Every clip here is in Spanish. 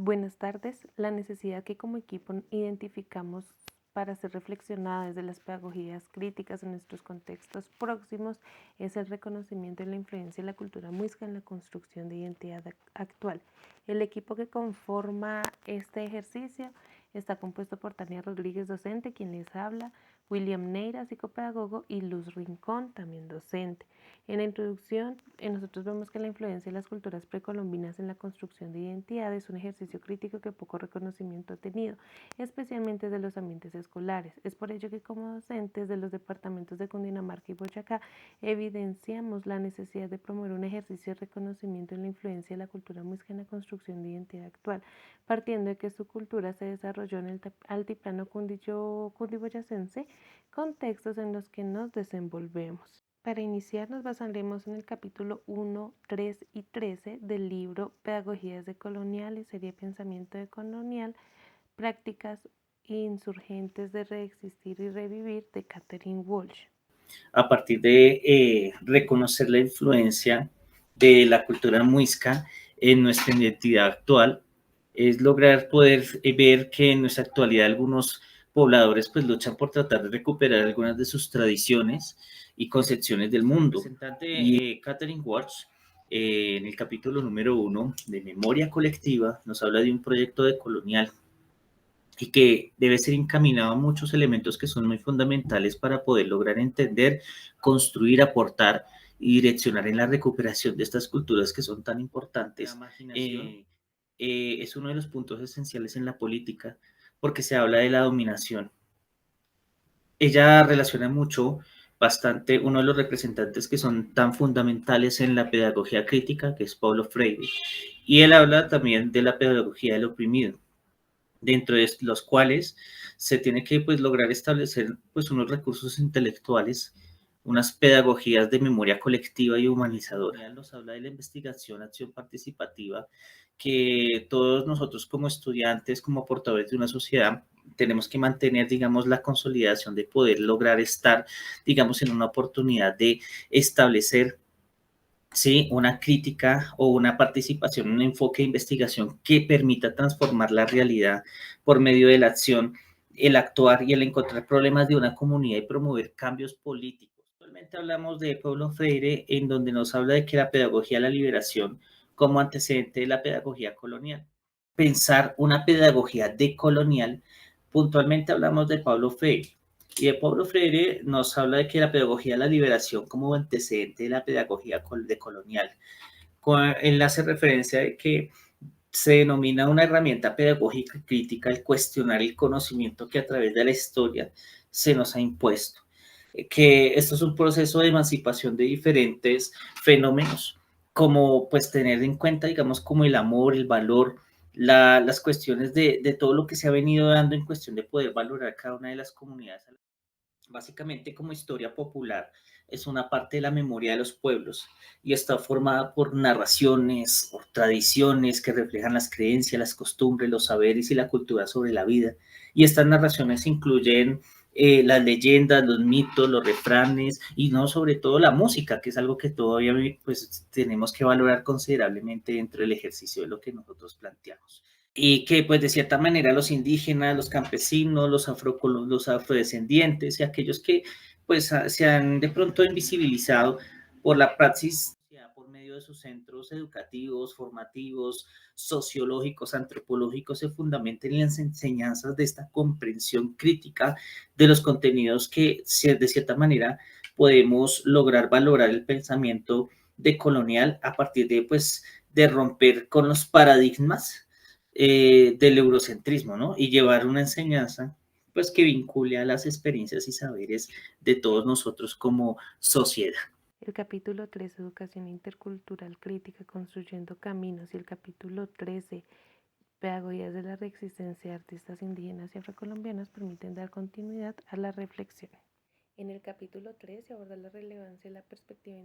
Buenas tardes. La necesidad que como equipo identificamos para ser reflexionada desde las pedagogías críticas en nuestros contextos próximos es el reconocimiento de la influencia de la cultura muisca en la construcción de identidad actual. El equipo que conforma este ejercicio está compuesto por Tania Rodríguez, docente, quien les habla, William Neira, psicopedagogo, y Luz Rincón, también docente. En la introducción, nosotros vemos que la influencia de las culturas precolombinas en la construcción de identidad es un ejercicio crítico que poco reconocimiento ha tenido, especialmente de los ambientes escolares. Es por ello que como docentes de los departamentos de Cundinamarca y Boyacá evidenciamos la necesidad de promover un ejercicio de reconocimiento en la influencia de la cultura muisca en la construcción de identidad actual, partiendo de que su cultura se desarrolló en el altiplano cundiboyacense, contextos en los que nos desenvolvemos. Para iniciar nos basaremos en el capítulo 1, 3 y 13 del libro Pedagogías decoloniales, serie Pensamiento decolonial, prácticas insurgentes de reexistir y revivir de Catherine Walsh. A partir de reconocer la influencia de la cultura muisca en nuestra identidad actual, es lograr poder ver que en nuestra actualidad algunos pobladores pues luchan por tratar de recuperar algunas de sus tradiciones y concepciones del mundo. La representante Catherine Walsh, en el capítulo número 1 de Memoria Colectiva, nos habla de un proyecto decolonial y que debe ser encaminado a muchos elementos que son muy fundamentales para poder lograr entender, construir, aportar y direccionar en la recuperación de estas culturas que son tan importantes. Es uno de los puntos esenciales en la política porque se habla de la dominación. Ella relaciona mucho, bastante, uno de los representantes que son tan fundamentales en la pedagogía crítica, que es Paulo Freire, y él habla también de la pedagogía del oprimido, dentro de los cuales se tiene que pues, lograr establecer pues, unos recursos intelectuales, unas pedagogías de memoria colectiva y humanizadora. Nos habla de la investigación, acción participativa, que todos nosotros como estudiantes, como portadores de una sociedad, tenemos que mantener, digamos, la consolidación de poder lograr estar, digamos, en una oportunidad de establecer, ¿sí?, una crítica o una participación, un enfoque de investigación que permita transformar la realidad por medio de la acción, el actuar y el encontrar problemas de una comunidad y promover cambios políticos. Actualmente hablamos de Paulo Freire, en donde nos habla de que la pedagogía de la liberación como antecedente de la pedagogía colonial. Pensar una pedagogía decolonial, puntualmente hablamos de Paulo Freire. Y de Paulo Freire nos habla de que la pedagogía de la liberación como antecedente de la pedagogía decolonial, él hace referencia de que se denomina una herramienta pedagógica crítica el cuestionar el conocimiento que a través de la historia se nos ha impuesto. Que esto es un proceso de emancipación de diferentes fenómenos, como pues tener en cuenta, digamos, como el amor, el valor, las cuestiones de todo lo que se ha venido dando en cuestión de poder valorar cada una de las comunidades. Básicamente, como historia popular, es una parte de la memoria de los pueblos y está formada por narraciones, por tradiciones que reflejan las creencias, las costumbres, los saberes y la cultura sobre la vida. Y estas narraciones incluyen las leyendas, los mitos, los refranes y no sobre todo la música, que es algo que todavía pues, tenemos que valorar considerablemente dentro del ejercicio de lo que nosotros planteamos y que pues de cierta manera los indígenas, los campesinos, los afrodescendientes y aquellos que pues se han de pronto invisibilizado por la praxis por medio de sus centros educativos, formativos, sociológicos, antropológicos, se fundamenten en las enseñanzas de esta comprensión crítica de los contenidos que de cierta manera podemos lograr valorar el pensamiento decolonial a partir de pues de romper con los paradigmas del eurocentrismo, ¿no? Y llevar una enseñanza pues que vincule a las experiencias y saberes de todos nosotros como sociedad. El capítulo 3, Educación Intercultural Crítica, Construyendo Caminos, y el capítulo 13, Pedagogías de la Reexistencia de Artistas Indígenas y Afrocolombianas, permiten dar continuidad a la reflexión. En el capítulo 3 se aborda la relevancia de la perspectiva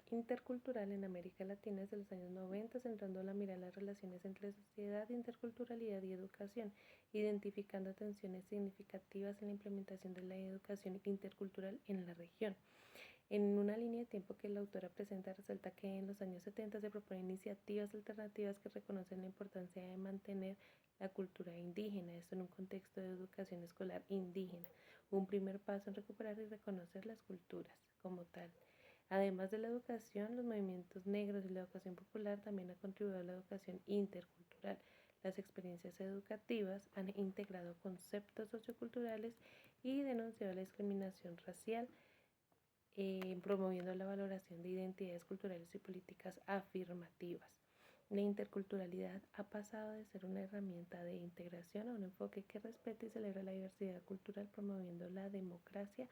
intercultural en América Latina desde los años 90, centrando la mirada en las relaciones entre sociedad, interculturalidad y educación, identificando tensiones significativas en la implementación de la educación intercultural en la región. En una línea de tiempo que la autora presenta, resalta que en los años 70 se proponen iniciativas alternativas que reconocen la importancia de mantener la cultura indígena, esto en un contexto de educación escolar indígena, un primer paso en recuperar y reconocer las culturas como tal. Además de la educación, los movimientos negros y la educación popular también han contribuido a la educación intercultural. Las experiencias educativas han integrado conceptos socioculturales y denunciado la discriminación racial, promoviendo la valoración de identidades culturales y políticas afirmativas. La interculturalidad ha pasado de ser una herramienta de integración a un enfoque que respeta y celebra la diversidad cultural, promoviendo la democracia.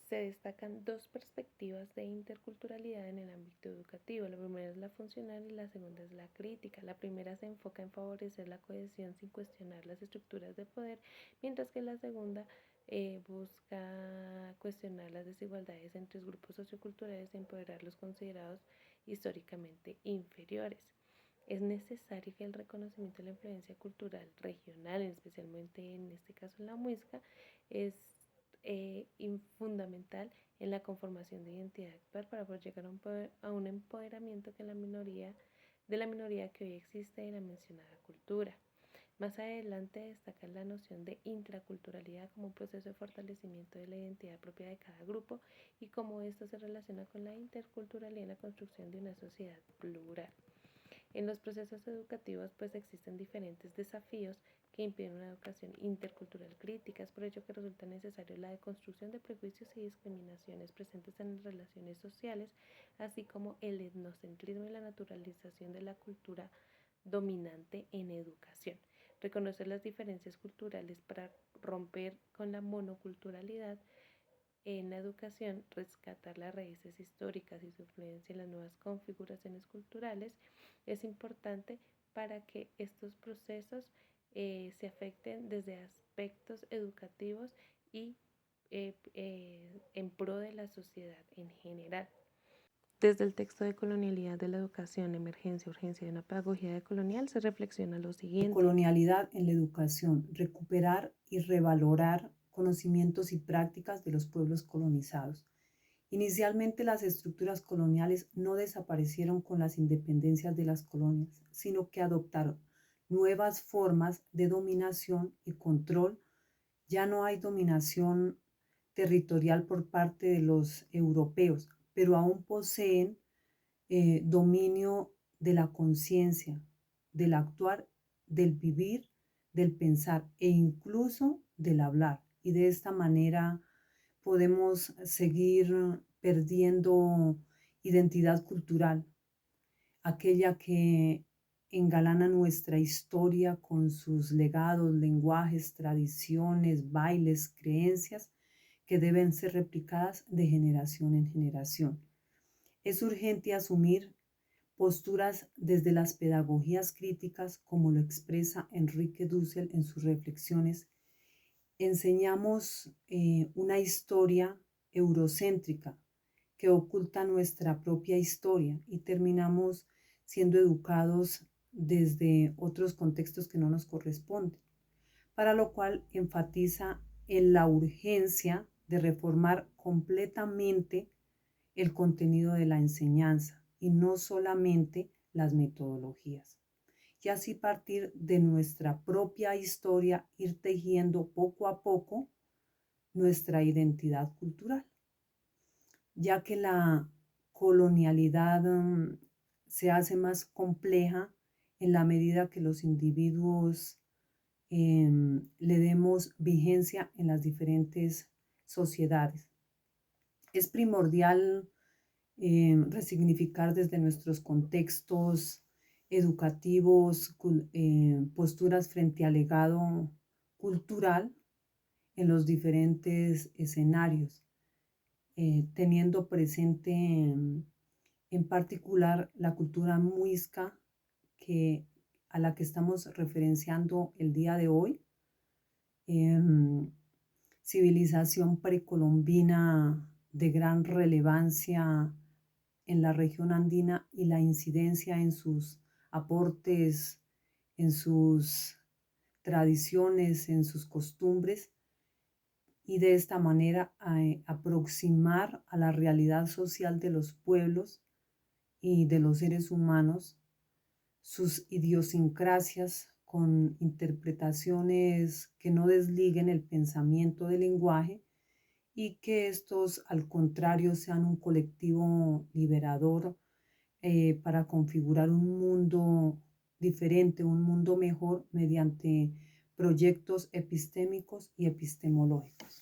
Se destacan dos perspectivas de interculturalidad en el ámbito educativo. La primera es la funcional y la segunda es la crítica. La primera se enfoca en favorecer la cohesión sin cuestionar las estructuras de poder, mientras que la segunda busca cuestionar las desigualdades entre los grupos socioculturales y empoderar los considerados históricamente inferiores. Es necesario que el reconocimiento de la influencia cultural regional, especialmente en este caso en la muisca, es fundamental en la conformación de identidad actual para poder llegar a un empoderamiento que de la minoría que hoy existe en la mencionada cultura. Más adelante destaca la noción de intraculturalidad como un proceso de fortalecimiento de la identidad propia de cada grupo y cómo esto se relaciona con la interculturalidad en la construcción de una sociedad plural. En los procesos educativos pues existen diferentes desafíos que impiden una educación intercultural crítica. Es por ello que resulta necesario la deconstrucción de prejuicios y discriminaciones presentes en las relaciones sociales, así como el etnocentrismo y la naturalización de la cultura dominante en educación. Reconocer las diferencias culturales para romper con la monoculturalidad en la educación, rescatar las raíces históricas y su influencia en las nuevas configuraciones culturales es importante para que estos procesos se afecten desde aspectos educativos y en pro de la sociedad en general. Desde el texto de colonialidad de la educación, emergencia, urgencia y una pedagogía decolonial se reflexiona lo siguiente. Colonialidad en la educación, recuperar y revalorar conocimientos y prácticas de los pueblos colonizados. Inicialmente las estructuras coloniales no desaparecieron con las independencias de las colonias, sino que adoptaron nuevas formas de dominación y control. Ya no hay dominación territorial por parte de los europeos, pero aún poseen dominio de la conciencia, del actuar, del vivir, del pensar e incluso del hablar. Y de esta manera podemos seguir perdiendo identidad cultural, aquella que engalana nuestra historia con sus legados, lenguajes, tradiciones, bailes, creencias que deben ser replicadas de generación en generación. Es urgente asumir posturas desde las pedagogías críticas, como lo expresa Enrique Dussel en sus reflexiones. Enseñamos una historia eurocéntrica que oculta nuestra propia historia y terminamos siendo educados desde otros contextos que no nos corresponden, para lo cual enfatiza en la urgencia de reformar completamente el contenido de la enseñanza y no solamente las metodologías. Y así partir de nuestra propia historia, ir tejiendo poco a poco nuestra identidad cultural, ya que la colonialidad se hace más compleja en la medida que los individuos le demos vigencia en las diferentes sociedades. Es primordial resignificar desde nuestros contextos educativos posturas frente al legado cultural en los diferentes escenarios, teniendo presente en particular la cultura muisca a la que estamos referenciando el día de hoy, civilización precolombina de gran relevancia en la región andina y la incidencia en sus aportes, en sus tradiciones, en sus costumbres, y de esta manera aproximar a la realidad social de los pueblos y de los seres humanos sus idiosincrasias con interpretaciones que no desliguen el pensamiento del lenguaje y que estos, al contrario, sean un colectivo liberador para configurar un mundo diferente, un mundo mejor mediante proyectos epistémicos y epistemológicos.